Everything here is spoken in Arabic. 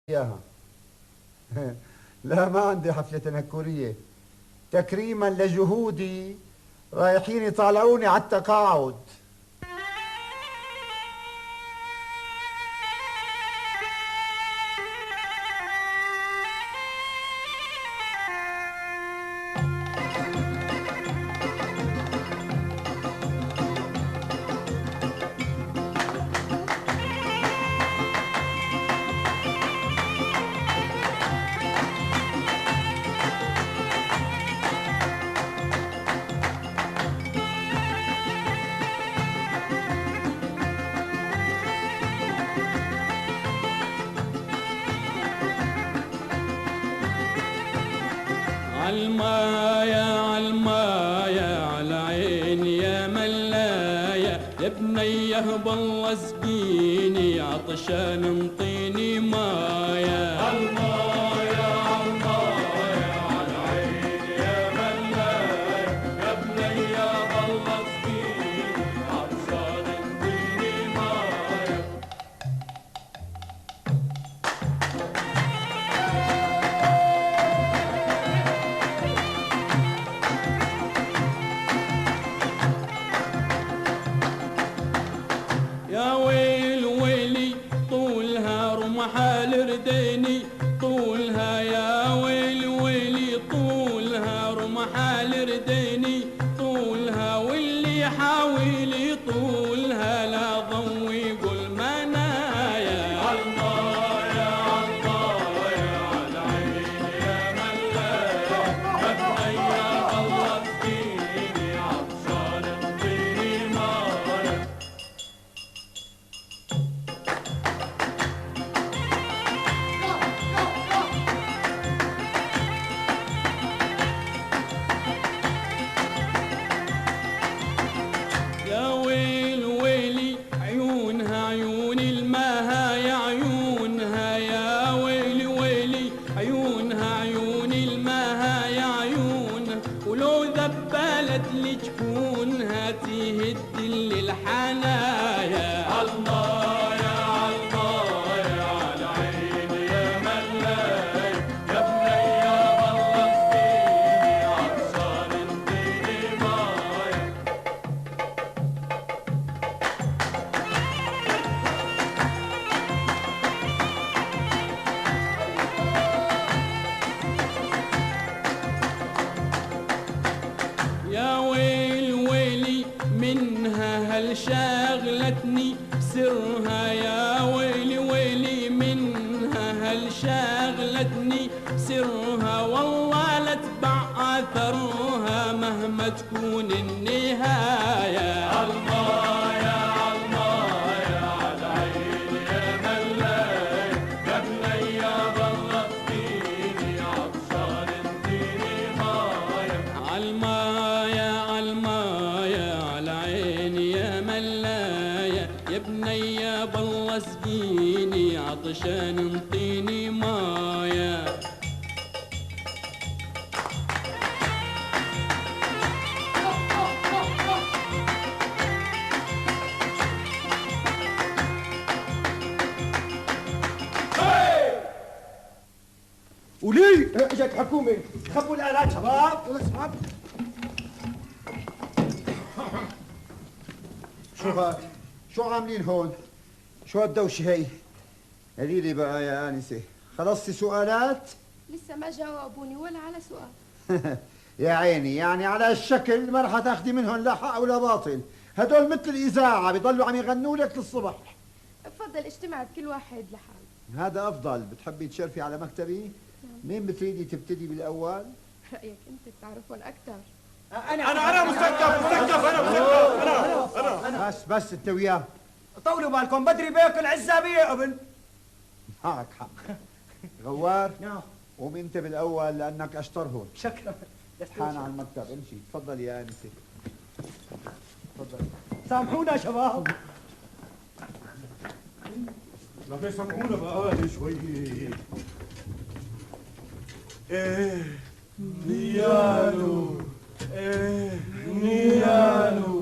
إياها. لا، ما عندي حفلة تنكرية. تكريما لجهودي رايحين يطالعوني على التقاعد. عالمايا عالمايا عالعين يا ملايا يا بنيه بالله سقيني عطشان انطيني مايا. عالمايا عالمايا عالعين يا ملايا يا بنيه بالله سقيني عطشان انطيني مايا. يا ويل ويلي طولها رمحال رديني طولها، يا ويل ويلي طولها رمحال رديني طولها، واللي يحاول يطولها لا ضوي يقول منايا. عالمايا عالمايا عالعين يا ملايا يا بنية الله سقيني عطشان انطيني مايا. يا ويل ويلي عيونها عيون الماها يا عيونها، يا ويلي ويلي عيونها عيون الماها يا عيونها، ولو ذبلت لجفونها تهد لي الحنايا. عالمايا عالمايا عالعين يا ملايا يا بنية بالله سقيني عطشان انطيني مايا. يا ويل ويلي منها هل شاغلتني سرها، يا ويلي ويلي منها هل شاغلتني سرها، والله لا اتبع اثرها مهما تكون النهاية. عالمايا عالمايا عالعين يا ملايا يا بنية بالله سقيني عطشان انطيني مايا. عالمايا عالمايا عالعين يا ملايا يا بنية بالله سقيني عطشان انطيني مايا. ولي اجت حكومه خبوا الالات شباب. شو هاد؟ شو عاملين هون؟ شو هالدوشة هي؟ قولي لي بقى يا آنسة، خلصتي سؤالات؟ لسه ما جاوبوني ولا على سؤال. يا عيني، يعني على هالشكل ما رح تاخدي منهم لا حق ولا باطل. هدول مثل الإذاعة بيضلوا عم يغنوا لك للصبح. بفضل اجتمع بكل واحد لحاله. هذا أفضل. بتحبي تشرفي على مكتبي؟ مين بتريدي تبتدي بالأول؟ رأيك انت بتعرفون اكثر. انا مثقف انا بس انت وياه. طولوا بالكم بدري بياكل عزابيه قبل. معك حق. غوار، نعم قوم انت بالأول لأنك أشطر هون. شكرا. حان على المكتب، امشي. تفضل يا آنسة. تفضل. سامحونا شباب. لا يسمعونا بقى شوي. ايه نيالو ايه نيالو